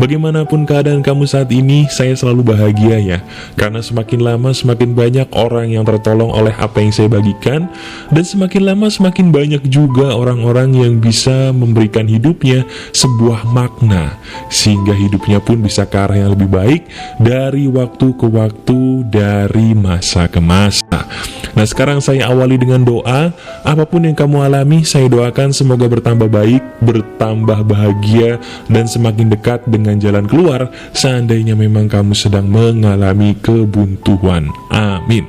Bagaimanapun keadaan kamu saat ini, saya selalu bahagia ya. Karena semakin lama semakin banyak orang yang tertolong oleh apa yang saya bagikan. Dan semakin lama semakin banyak juga orang-orang yang bisa memberikan hidupnya sebuah makna. Sehingga hidupnya pun bisa ke arah yang lebih baik dari waktu ke waktu, dari masa ke masa. Nah, sekarang saya awali dengan doa. Apapun yang kamu alami, saya doakan semoga bertambah baik, bertambah bahagia, dan semakin dekat dengan jalan keluar seandainya memang kamu sedang mengalami kebuntuan. Amin.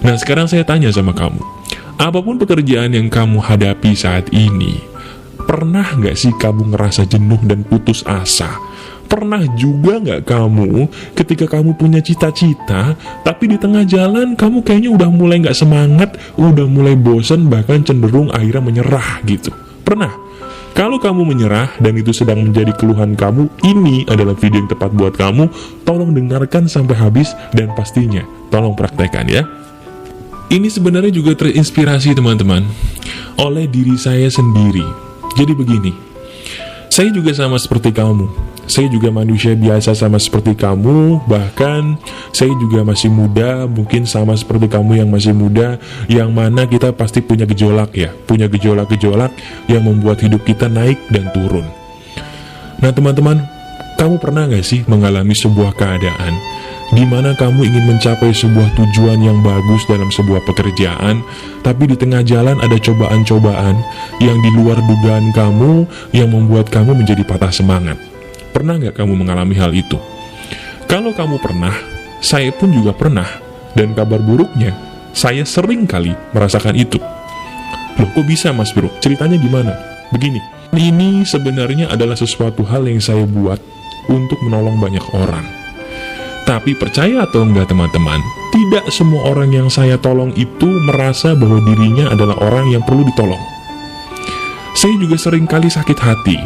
Nah, sekarang saya tanya sama kamu, apapun pekerjaan yang kamu hadapi saat ini, pernah nggak sih kamu ngerasa jenuh dan putus asa? Pernah juga nggak kamu ketika kamu punya cita-cita, tapi di tengah jalan kamu kayaknya udah mulai nggak semangat, udah mulai bosan, bahkan cenderung akhirnya menyerah gitu? Pernah? Kalau kamu menyerah dan itu sedang menjadi keluhan kamu, ini adalah video yang tepat buat kamu. Tolong dengarkan sampai habis dan pastinya tolong praktekkan ya. Ini sebenarnya juga terinspirasi teman-teman oleh diri saya sendiri. Jadi begini, saya juga sama seperti kamu. Saya juga manusia biasa sama seperti kamu. Bahkan saya juga masih muda, mungkin sama seperti kamu yang masih muda, yang mana kita pasti punya gejolak ya, punya gejolak-gejolak yang membuat hidup kita naik dan turun. Nah teman-teman, kamu pernah gak sih mengalami sebuah keadaan di mana kamu ingin mencapai sebuah tujuan yang bagus dalam sebuah pekerjaan, tapi di tengah jalan ada cobaan-cobaan yang di luar dugaan kamu, yang membuat kamu menjadi patah semangat? Pernah nggak kamu mengalami hal itu? Kalau kamu pernah, saya pun juga pernah, dan kabar buruknya, saya sering kali merasakan itu. Loh, kok bisa mas bro? Ceritanya gimana? Begini, ini sebenarnya adalah sesuatu hal yang saya buat untuk menolong banyak orang. Tapi percaya atau enggak teman-teman, tidak semua orang yang saya tolong itu merasa bahwa dirinya adalah orang yang perlu ditolong. Saya juga sering kali sakit hati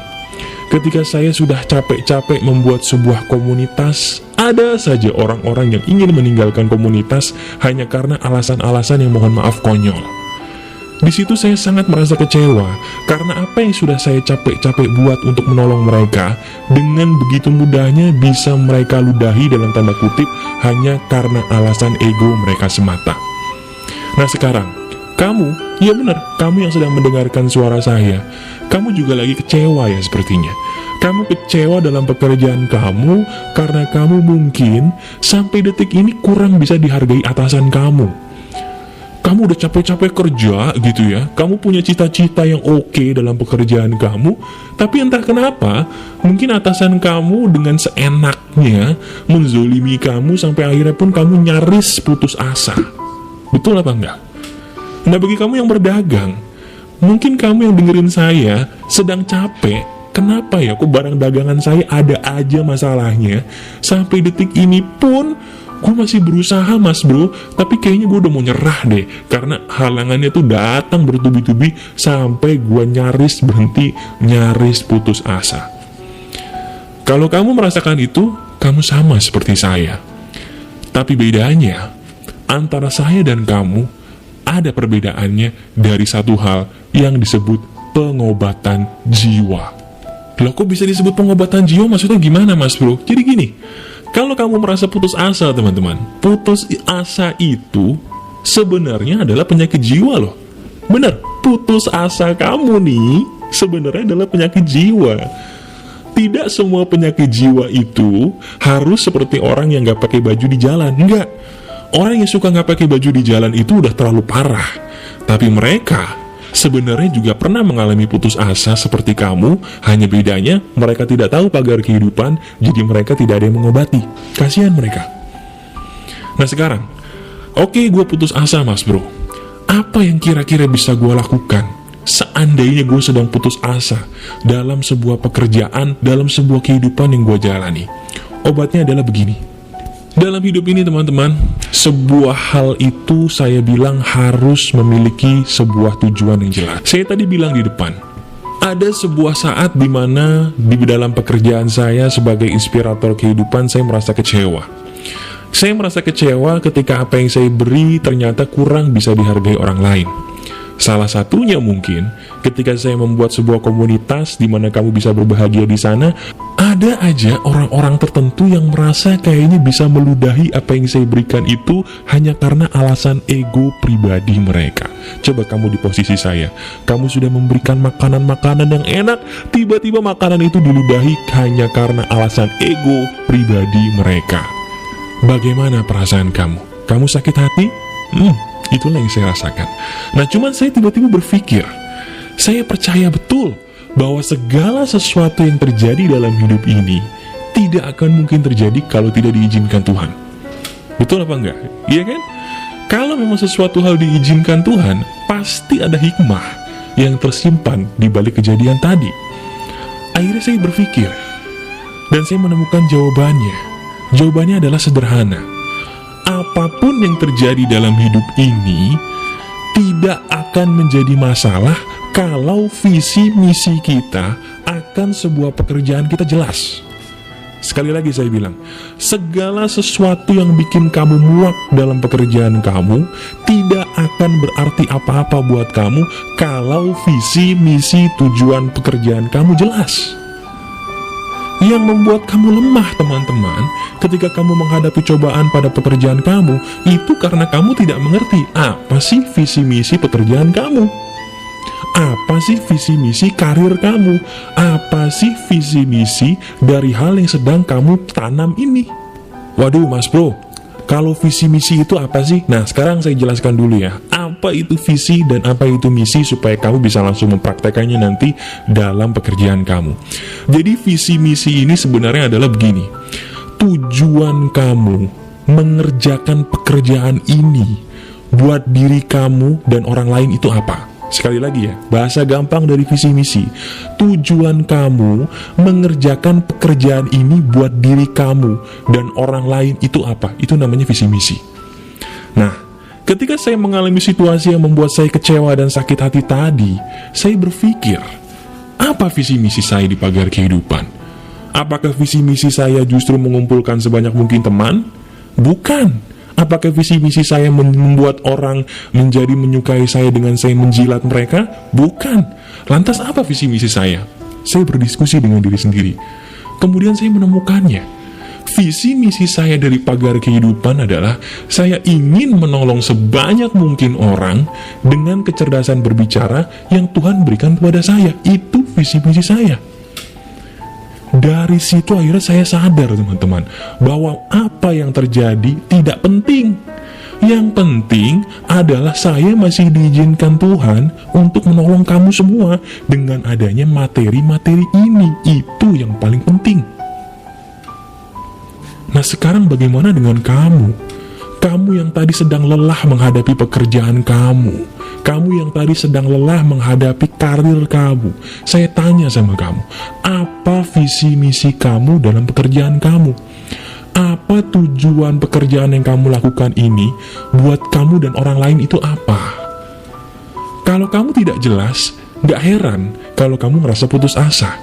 ketika saya sudah capek-capek membuat sebuah komunitas. Ada saja orang-orang yang ingin meninggalkan komunitas hanya karena alasan-alasan yang mohon maaf konyol. Di situ saya sangat merasa kecewa, karena apa yang sudah saya capek-capek buat untuk menolong mereka, dengan begitu mudahnya bisa mereka ludahi dalam tanda kutip, hanya karena alasan ego mereka semata. Nah sekarang, kamu, ya benar, kamu yang sedang mendengarkan suara saya, kamu juga lagi kecewa ya sepertinya. Kamu kecewa dalam pekerjaan kamu, karena kamu mungkin sampai detik ini kurang bisa dihargai atasan kamu. Kamu udah capek-capek kerja gitu ya, kamu punya cita-cita yang oke dalam pekerjaan kamu, tapi entah kenapa, mungkin atasan kamu dengan seenaknya menzolimi kamu sampai akhirnya pun kamu nyaris putus asa. Betul apa enggak? Nah bagi kamu yang berdagang, mungkin kamu yang dengerin saya sedang capek, kenapa ya kok barang dagangan saya ada aja masalahnya, sampai detik ini pun gue masih berusaha mas bro, tapi kayaknya gue udah mau nyerah deh, karena halangannya tuh datang bertubi-tubi sampai gue nyaris berhenti, nyaris putus asa. Kalau kamu merasakan itu, kamu sama seperti saya. Tapi bedanya, antara saya dan kamu, ada perbedaannya dari satu hal yang disebut pengobatan jiwa. Loh kok bisa disebut pengobatan jiwa, maksudnya gimana mas bro? Jadi gini, kalau kamu merasa putus asa teman-teman, putus asa itu sebenarnya adalah penyakit jiwa loh. Bener, putus asa kamu nih sebenarnya adalah penyakit jiwa. Tidak semua penyakit jiwa itu harus seperti orang yang gak pakai baju di jalan. Enggak, orang yang suka gak pakai baju di jalan itu udah terlalu parah. Tapi mereka sebenarnya juga pernah mengalami putus asa seperti kamu, hanya bedanya mereka tidak tahu pagar kehidupan, jadi mereka tidak ada yang mengobati. Kasihan mereka. Nah sekarang, oke, gue putus asa mas bro. Apa yang kira-kira bisa gue lakukan seandainya gue sedang putus asa dalam sebuah pekerjaan, dalam sebuah kehidupan yang gue jalani? Obatnya adalah begini. Dalam hidup ini teman-teman, sebuah hal itu saya bilang harus memiliki sebuah tujuan yang jelas. Saya tadi bilang di depan, ada sebuah saat dimana di dalam pekerjaan saya sebagai inspirator kehidupan saya merasa kecewa. Saya merasa kecewa ketika apa yang saya beri ternyata kurang bisa dihargai orang lain. Salah satunya mungkin ketika saya membuat sebuah komunitas di mana kamu bisa berbahagia di sana, ada aja orang-orang tertentu yang merasa kayaknya bisa meludahi apa yang saya berikan itu hanya karena alasan ego pribadi mereka. Coba kamu di posisi saya, kamu sudah memberikan makanan-makanan yang enak, tiba-tiba makanan itu diludahi hanya karena alasan ego pribadi mereka. Bagaimana perasaan kamu? Kamu sakit hati? Itulah yang saya rasakan. Nah, cuman saya tiba-tiba berpikir, saya percaya betul bahwa segala sesuatu yang terjadi dalam hidup ini tidak akan mungkin terjadi kalau tidak diizinkan Tuhan. Betul apa enggak? Iya kan? Kalau memang sesuatu hal diizinkan Tuhan, pasti ada hikmah yang tersimpan di balik kejadian tadi. Akhirnya saya berpikir, dan saya menemukan jawabannya. Jawabannya adalah sederhana. Apapun yang terjadi dalam hidup ini tidak akan menjadi masalah kalau visi misi kita akan sebuah pekerjaan kita jelas. Sekali lagi saya bilang, segala sesuatu yang bikin kamu muak dalam pekerjaan kamu tidak akan berarti apa-apa buat kamu kalau visi misi tujuan pekerjaan kamu jelas. Yang membuat kamu lemah, teman-teman, ketika kamu menghadapi cobaan pada pekerjaan kamu, itu karena kamu tidak mengerti apa sih visi misi pekerjaan kamu. Apa sih visi misi karir kamu? Apa sih visi misi dari hal yang sedang kamu tanam ini? Waduh, Mas Bro, kalau visi misi itu apa sih? Nah, sekarang saya jelaskan dulu ya. Apa itu visi dan apa itu misi supaya kamu bisa langsung mempraktekannya nanti dalam pekerjaan kamu. Jadi visi misi ini sebenarnya adalah begini. Tujuan kamu mengerjakan pekerjaan ini buat diri kamu dan orang lain itu apa? Sekali lagi ya, bahasa gampang dari visi misi. Tujuan kamu mengerjakan pekerjaan ini buat diri kamu dan orang lain itu apa? Itu namanya visi misi. Nah, ketika saya mengalami situasi yang membuat saya kecewa dan sakit hati tadi, saya berpikir, apa visi misi saya di pagar kehidupan? Apakah visi misi saya justru mengumpulkan sebanyak mungkin teman? Bukan. Apakah visi misi saya membuat orang menjadi menyukai saya dengan saya menjilat mereka? Bukan. Lantas apa visi misi saya? Saya berdiskusi dengan diri sendiri. Kemudian saya menemukannya. Visi misi saya dari pagar kehidupan adalah saya ingin menolong sebanyak mungkin orang dengan kecerdasan berbicara yang Tuhan berikan kepada saya. Itu visi misi saya. Dari situ akhirnya saya sadar, teman-teman, bahwa apa yang terjadi tidak penting. Yang penting adalah saya masih diizinkan Tuhan untuk menolong kamu semua dengan adanya materi-materi ini. Itu yang paling penting. Nah, sekarang bagaimana dengan kamu? Kamu yang tadi sedang lelah menghadapi pekerjaan kamu. Kamu yang tadi sedang lelah menghadapi karir kamu. Saya tanya sama kamu, apa visi misi kamu dalam pekerjaan kamu? Apa tujuan pekerjaan yang kamu lakukan ini buat kamu dan orang lain itu apa? Kalau kamu tidak jelas, gak heran kalau kamu merasa putus asa.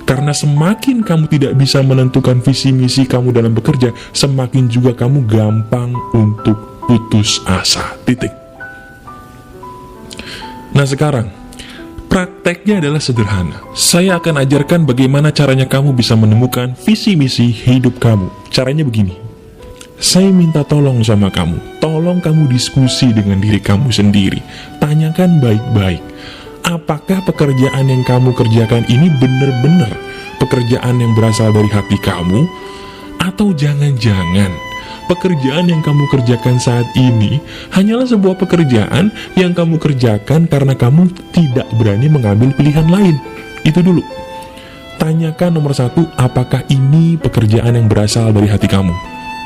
Karena semakin kamu tidak bisa menentukan visi misi kamu dalam bekerja, semakin juga kamu gampang untuk putus asa. Titik. Nah, sekarang prakteknya adalah sederhana. Saya akan ajarkan bagaimana caranya kamu bisa menemukan visi misi hidup kamu. Caranya begini. Saya minta tolong sama kamu. Tolong kamu diskusi dengan diri kamu sendiri. Tanyakan baik-baik. Apakah pekerjaan yang kamu kerjakan ini benar-benar pekerjaan yang berasal dari hati kamu? Atau jangan-jangan pekerjaan yang kamu kerjakan saat ini hanyalah sebuah pekerjaan yang kamu kerjakan karena kamu tidak berani mengambil pilihan lain? Itu dulu. Tanyakan nomor satu, apakah ini pekerjaan yang berasal dari hati kamu?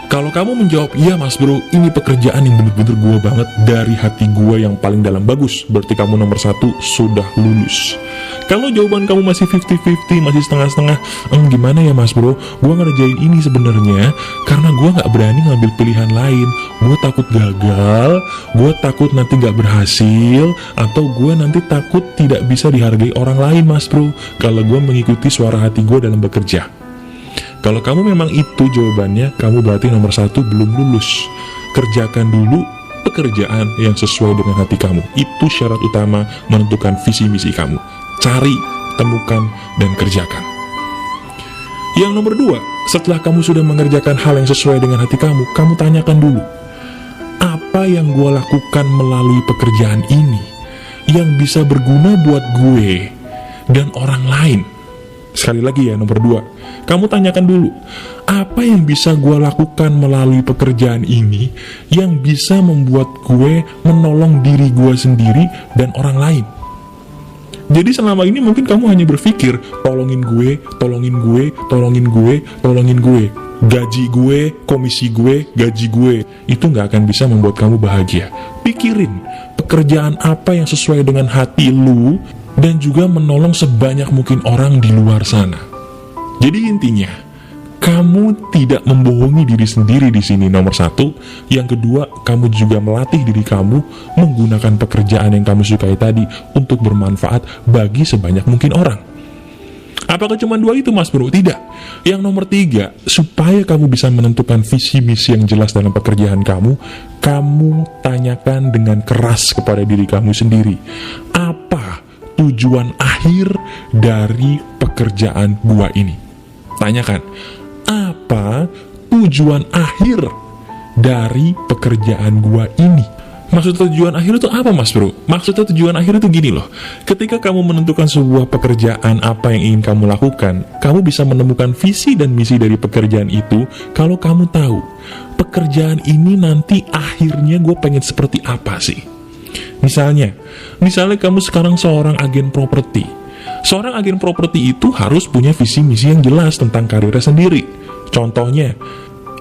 Kalau kamu menjawab, iya Mas Bro, ini pekerjaan yang bener-bener gue banget dari hati gue yang paling dalam, bagus. Berarti kamu nomor satu sudah lulus. Kalau jawaban kamu masih 50-50, masih setengah-setengah, gimana ya Mas Bro, gue ngerjain ini sebenarnya karena gue gak berani ngambil pilihan lain. Gue takut gagal, gue takut nanti gak berhasil, atau gue nanti takut tidak bisa dihargai orang lain Mas Bro kalau gue mengikuti suara hati gue dalam bekerja. Kalau kamu memang itu jawabannya, kamu berarti nomor 1 belum lulus. Kerjakan dulu pekerjaan yang sesuai dengan hati kamu. Itu syarat utama menentukan visi misi kamu. Cari, temukan, dan kerjakan. Yang nomor 2, setelah kamu sudah mengerjakan hal yang sesuai dengan hati kamu tanyakan dulu, apa yang gue lakukan melalui pekerjaan ini yang bisa berguna buat gue dan orang lain? Sekali lagi ya, nomor 2, kamu tanyakan dulu, apa yang bisa gue lakukan melalui pekerjaan ini yang bisa membuat gue menolong diri gue sendiri dan orang lain. Jadi selama ini mungkin kamu hanya berpikir, tolongin gue, tolongin gue, tolongin gue, tolongin gue. Gaji gue, komisi gue, gaji gue. Itu gak akan bisa membuat kamu bahagia. Pikirin, pekerjaan apa yang sesuai dengan hati lu dan juga menolong sebanyak mungkin orang di luar sana. Jadi intinya, kamu tidak membohongi diri sendiri di sini, nomor 1. Yang kedua, kamu juga melatih diri kamu menggunakan pekerjaan yang kamu sukai tadi untuk bermanfaat bagi sebanyak mungkin orang. Apakah cuma 2 itu, Mas Bro? Tidak. Yang nomor 3, supaya kamu bisa menentukan visi misi yang jelas dalam pekerjaan kamu tanyakan dengan keras kepada diri kamu sendiri. Apa tujuan akhir dari pekerjaan gua ini? Tanyakan, apa tujuan akhir dari pekerjaan gua ini? Maksud tujuan akhir itu apa, Mas Bro? Maksudnya tujuan akhir itu gini loh. Ketika kamu menentukan sebuah pekerjaan apa yang ingin kamu lakukan, kamu bisa menemukan visi dan misi dari pekerjaan itu kalau kamu tahu pekerjaan ini nanti akhirnya gue pengen seperti apa sih. Misalnya kamu sekarang seorang agen properti. Seorang agen properti itu harus punya visi misi yang jelas tentang karirnya sendiri. Contohnya,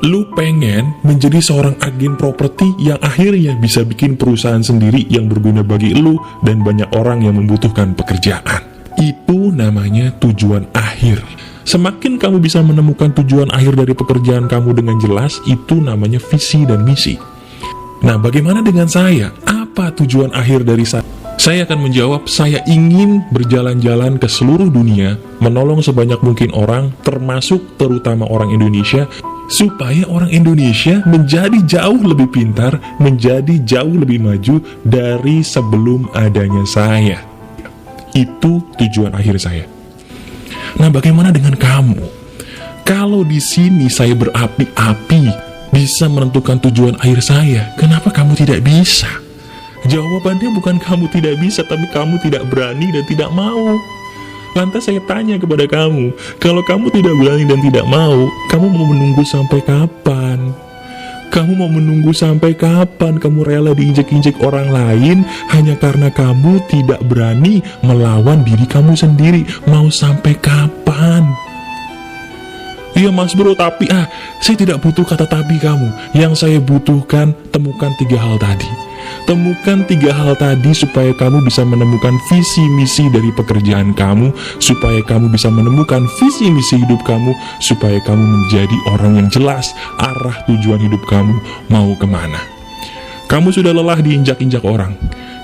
lu pengen menjadi seorang agen properti yang akhirnya bisa bikin perusahaan sendiri yang berguna bagi lu dan banyak orang yang membutuhkan pekerjaan. Itu namanya tujuan akhir. Semakin kamu bisa menemukan tujuan akhir dari pekerjaan kamu dengan jelas, itu namanya visi dan misi. Nah, bagaimana dengan saya? Apa tujuan akhir dari saya? Saya akan menjawab, saya ingin berjalan-jalan ke seluruh dunia, menolong sebanyak mungkin orang, termasuk terutama orang Indonesia, supaya orang Indonesia menjadi jauh lebih pintar, menjadi jauh lebih maju dari sebelum adanya saya. Itu tujuan akhir saya. Nah, bagaimana dengan kamu? Kalau di sini saya berapi-api, bisa menentukan tujuan akhir saya, kenapa kamu tidak bisa? Jawabannya bukan kamu tidak bisa, tapi kamu tidak berani dan tidak mau. Lantas saya tanya kepada kamu, kalau kamu tidak berani dan tidak mau, kamu mau menunggu sampai kapan? Kamu mau menunggu sampai kapan? Kamu rela diinjek-injek orang lain hanya karena kamu tidak berani melawan diri kamu sendiri. Mau sampai kapan? Iya, Mas Bro, tapi saya tidak butuh kata tapi kamu. Yang saya butuhkan, temukan 3 hal tadi. Temukan 3 hal tadi supaya kamu bisa menemukan visi misi dari pekerjaan kamu, supaya kamu bisa menemukan visi misi hidup kamu, supaya kamu menjadi orang yang jelas arah tujuan hidup kamu mau kemana. Kamu sudah lelah diinjak-injak orang,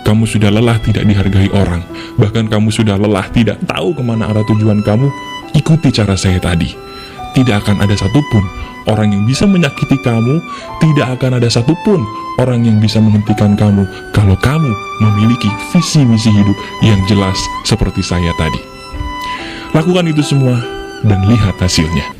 kamu sudah lelah tidak dihargai orang, bahkan kamu sudah lelah tidak tahu kemana arah tujuan kamu. Ikuti cara saya tadi. Tidak akan ada satupun orang yang bisa menyakiti kamu, tidak akan ada satupun orang yang bisa menghentikan kamu kalau kamu memiliki visi misi hidup yang jelas seperti saya tadi. Lakukan itu semua dan lihat hasilnya.